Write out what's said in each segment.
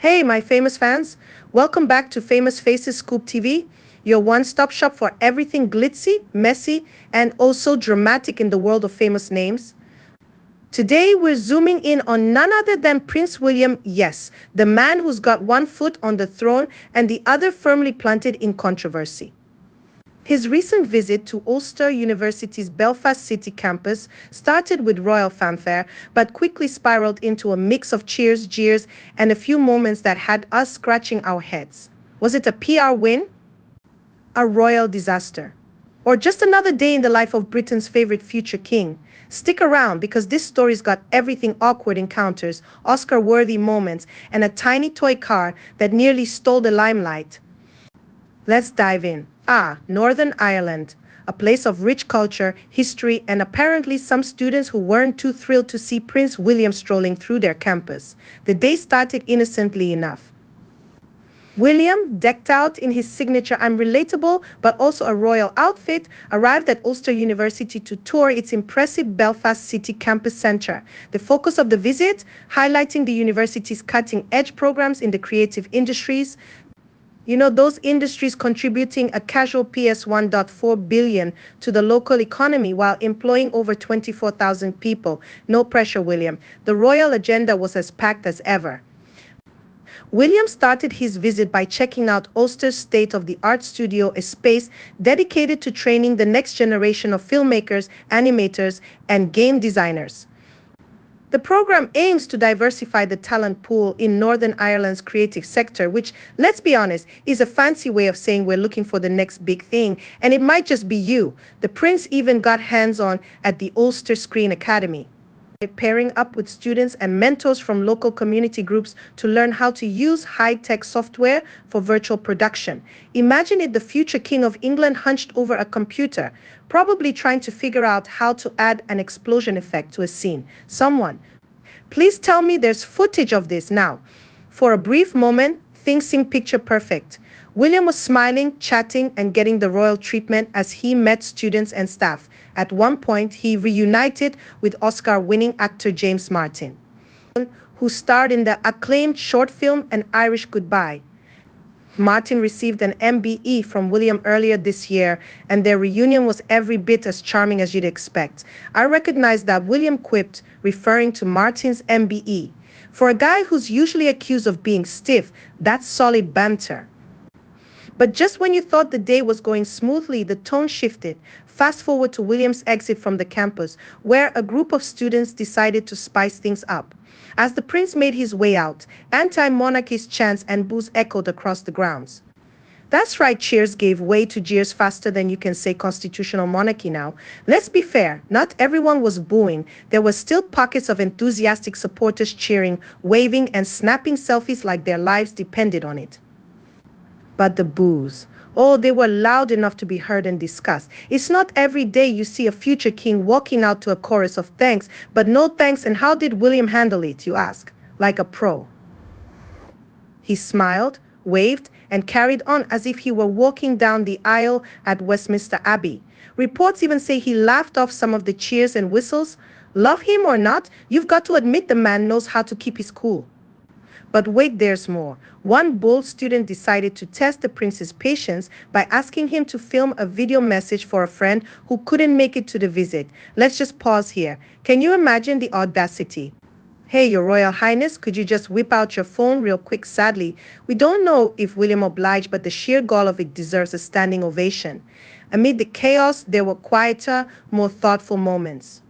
Hey, my famous fans. Welcome back to Famous Faces Scoop TV, your one-stop shop for everything glitzy, messy, and also dramatic in the world of famous names. Today, we're zooming in on none other than Prince William, yes, the man who's got one foot on the throne and the other firmly planted in controversy. His recent visit to Ulster University's Belfast City campus started with royal fanfare, but quickly spiraled into a mix of cheers, jeers, and a few moments that had us scratching our heads. Was it a PR win? A royal disaster? Or just another day in the life of Britain's favorite future king? Stick around because this story's got everything awkward encounters, Oscar-worthy moments, and a tiny toy car that nearly stole the limelight. Let's dive in. Northern Ireland, a place of rich culture, history, and apparently some students who weren't too thrilled to see Prince William strolling through their campus. The day started innocently enough. William, decked out in his signature "I'm relatable" but also a royal outfit, arrived at Ulster University to tour its impressive Belfast City campus centre. The focus of the visit, highlighting the university's cutting-edge programs in the creative industries, those industries contributing a casual PS 1.4 billion to the local economy while employing over 24,000 people. No pressure, William. The royal agenda was as packed as ever. William started his visit by checking out Ulster's state-of-the-art studio, a space dedicated to training the next generation of filmmakers, animators, and game designers. The program aims to diversify the talent pool in Northern Ireland's creative sector, which, let's be honest, is a fancy way of saying we're looking for the next big thing, and it might just be you. The prince even got hands-on at the Ulster Screen Academy, pairing up with students and mentors from local community groups to learn how to use high-tech software for virtual production. Imagine it, the future King of England hunched over a computer, probably trying to figure out how to add an explosion effect to a scene. Someone, please tell me there's footage of this now. For a brief moment, things seemed picture perfect. William was smiling, chatting, and getting the royal treatment as he met students and staff. At one point, he reunited with Oscar-winning actor James Martin, who starred in the acclaimed short film An Irish Goodbye. Martin received an MBE from William earlier this year, and their reunion was every bit as charming as you'd expect. I recognize that, William quipped, referring to Martin's MBE. For a guy who's usually accused of being stiff, that's solid banter. But just when you thought the day was going smoothly, the tone shifted. Fast forward to William's exit from the campus, where a group of students decided to spice things up. As the prince made his way out, anti-monarchist chants and boos echoed across the grounds. That's right, cheers gave way to jeers faster than you can say constitutional monarchy now. Let's be fair, not everyone was booing. There were still pockets of enthusiastic supporters cheering, waving, and snapping selfies like their lives depended on it. But the boos, oh, they were loud enough to be heard and discussed. It's not every day you see a future king walking out to a chorus of thanks, but no thanks. And how did William handle it, you ask? Like a pro. He smiled, waved, and carried on as if he were walking down the aisle at Westminster Abbey. Reports even say he laughed off some of the cheers and whistles. Love him or not, you've got to admit the man knows how to keep his cool. But wait, there's more. One bold student decided to test the prince's patience by asking him to film a video message for a friend who couldn't make it to the visit. Let's just pause here. Can you imagine the audacity? Hey, Your Royal Highness, could you just whip out your phone real quick? Sadly, we don't know if William obliged, but the sheer gall of it deserves a standing ovation. Amid the chaos, there were quieter, more thoughtful moments.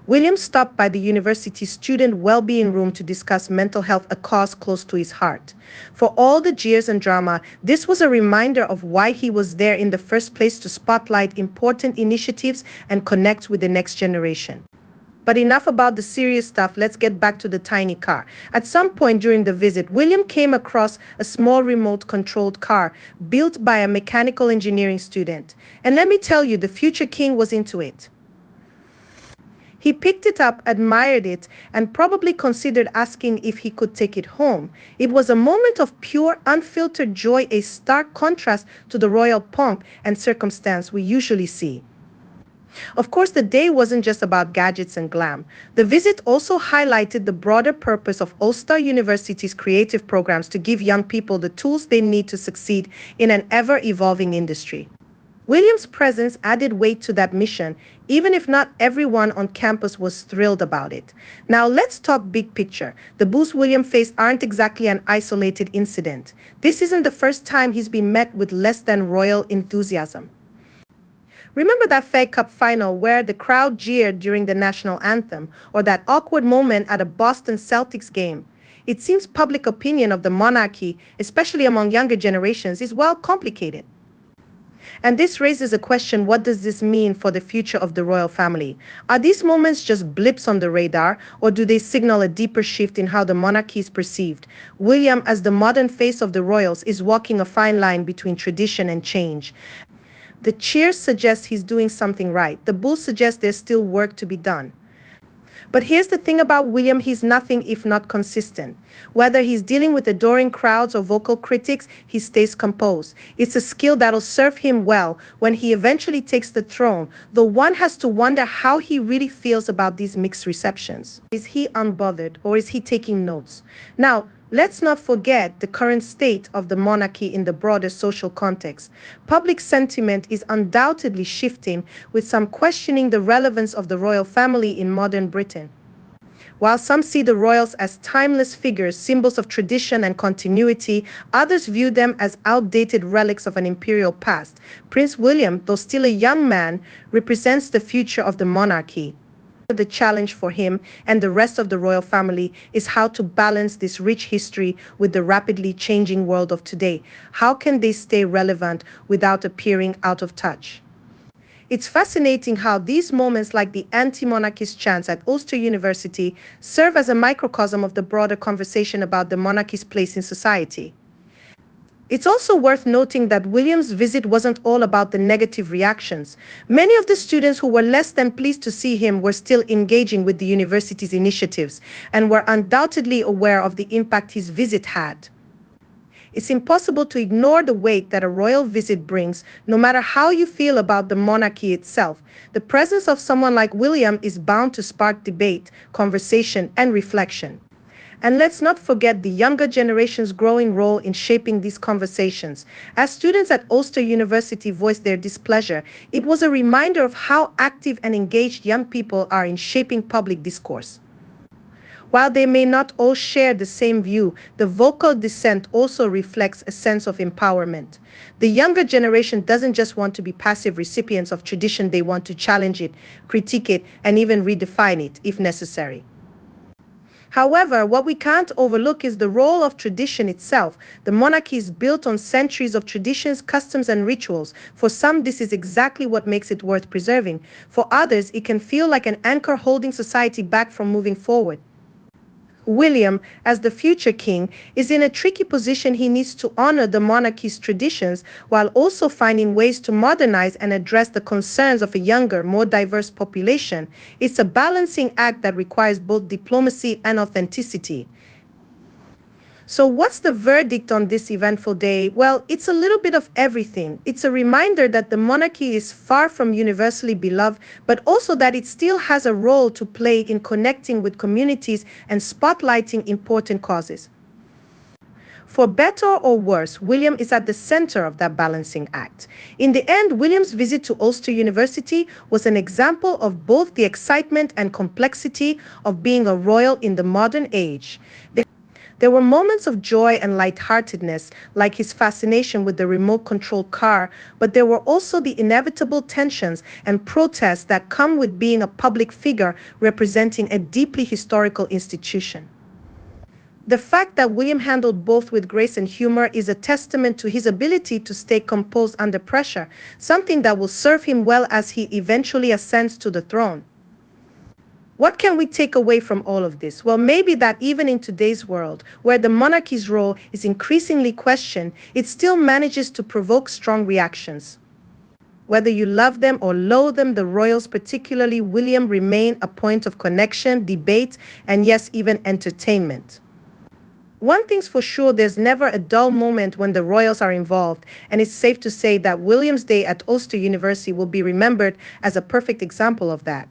William stopped by the university's student well-being room to discuss mental health, a cause close to his heart. For all the jeers and drama, this was a reminder of why he was there in the first place, to spotlight important initiatives and connect with the next generation. But enough about the serious stuff, let's get back to the tiny car. At some point during the visit, William came across a small remote-controlled car built by a mechanical engineering student. And let me tell you, the future king was into it. He picked it up, admired it, and probably considered asking if he could take it home. It was a moment of pure, unfiltered joy, a stark contrast to the royal pomp and circumstance we usually see. Of course, the day wasn't just about gadgets and glam. The visit also highlighted the broader purpose of Ulster University's creative programs to give young people the tools they need to succeed in an ever evolving industry. William's presence added weight to that mission, even if not everyone on campus was thrilled about it. Now let's talk big picture. The boos William faced aren't exactly an isolated incident. This isn't the first time he's been met with less than royal enthusiasm. Remember that Fed Cup final where the crowd jeered during the national anthem, or that awkward moment at a Boston Celtics game? It seems public opinion of the monarchy, especially among younger generations, is well complicated. And this raises a question: what does this mean for the future of the royal family? Are these moments just blips on the radar, or do they signal a deeper shift in how the monarchy is perceived? William, as the modern face of the royals, is walking a fine line between tradition and change. The cheers suggest he's doing something right. The bulls suggest there's still work to be done. But here's the thing about William: he's nothing if not consistent. Whether he's dealing with adoring crowds or vocal critics, he stays composed. It's a skill that'll serve him well when he eventually takes the throne, though one has to wonder how he really feels about these mixed receptions. Is he unbothered, or is he taking notes? Now, let's not forget the current state of the monarchy in the broader social context. Public sentiment is undoubtedly shifting, with some questioning the relevance of the royal family in modern Britain. While some see the royals as timeless figures, symbols of tradition and continuity, others view them as outdated relics of an imperial past. Prince William, though still a young man, represents the future of the monarchy. The challenge for him and the rest of the royal family is how to balance this rich history with the rapidly changing world of today. How can they stay relevant without appearing out of touch? It's fascinating how these moments, like the anti-monarchist chants at Ulster University, serve as a microcosm of the broader conversation about the monarchy's place in society. It's also worth noting that William's visit wasn't all about the negative reactions. Many of the students who were less than pleased to see him were still engaging with the university's initiatives and were undoubtedly aware of the impact his visit had. It's impossible to ignore the weight that a royal visit brings, no matter how you feel about the monarchy itself. The presence of someone like William is bound to spark debate, conversation, and reflection. And let's not forget the younger generation's growing role in shaping these conversations. As students at Ulster University voiced their displeasure, it was a reminder of how active and engaged young people are in shaping public discourse. While they may not all share the same view, the vocal dissent also reflects a sense of empowerment. The younger generation doesn't just want to be passive recipients of tradition, they want to challenge it, critique it, and even redefine it if necessary. However, what we can't overlook is the role of tradition itself. The monarchy is built on centuries of traditions, customs, and rituals. For some, this is exactly what makes it worth preserving. For others, it can feel like an anchor holding society back from moving forward. William, as the future king, is in a tricky position. He needs to honor the monarchy's traditions while also finding ways to modernize and address the concerns of a younger, more diverse population. It's a balancing act that requires both diplomacy and authenticity. So what's the verdict on this eventful day? Well, it's a little bit of everything. It's a reminder that the monarchy is far from universally beloved, but also that it still has a role to play in connecting with communities and spotlighting important causes. For better or worse, William is at the center of that balancing act. In the end, William's visit to Ulster University was an example of both the excitement and complexity of being a royal in the modern age. There were moments of joy and lightheartedness, like his fascination with the remote-controlled car, but there were also the inevitable tensions and protests that come with being a public figure representing a deeply historical institution. The fact that William handled both with grace and humor is a testament to his ability to stay composed under pressure, something that will serve him well as he eventually ascends to the throne. What can we take away from all of this? Well, maybe that even in today's world, where the monarchy's role is increasingly questioned, it still manages to provoke strong reactions. Whether you love them or loathe them, the royals, particularly William, remain a point of connection, debate, and yes, even entertainment. One thing's for sure, there's never a dull moment when the royals are involved, and it's safe to say that William's Day at Ulster University will be remembered as a perfect example of that.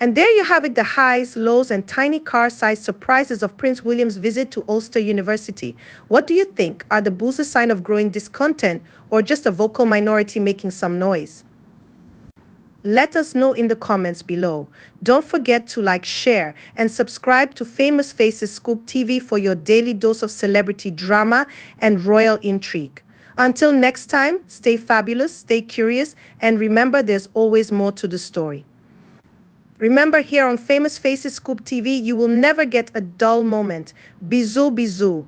And there you have it, the highs, lows, and tiny car-sized surprises of Prince William's visit to Ulster University. What do you think? Are the boos a sign of growing discontent or just a vocal minority making some noise? Let us know in the comments below. Don't forget to like, share, and subscribe to Famous Faces Scoop TV for your daily dose of celebrity drama and royal intrigue. Until next time, stay fabulous, stay curious, and remember there's always more to the story. Remember, here on Famous Faces Scoop TV, you will never get a dull moment. Bisous, bisous.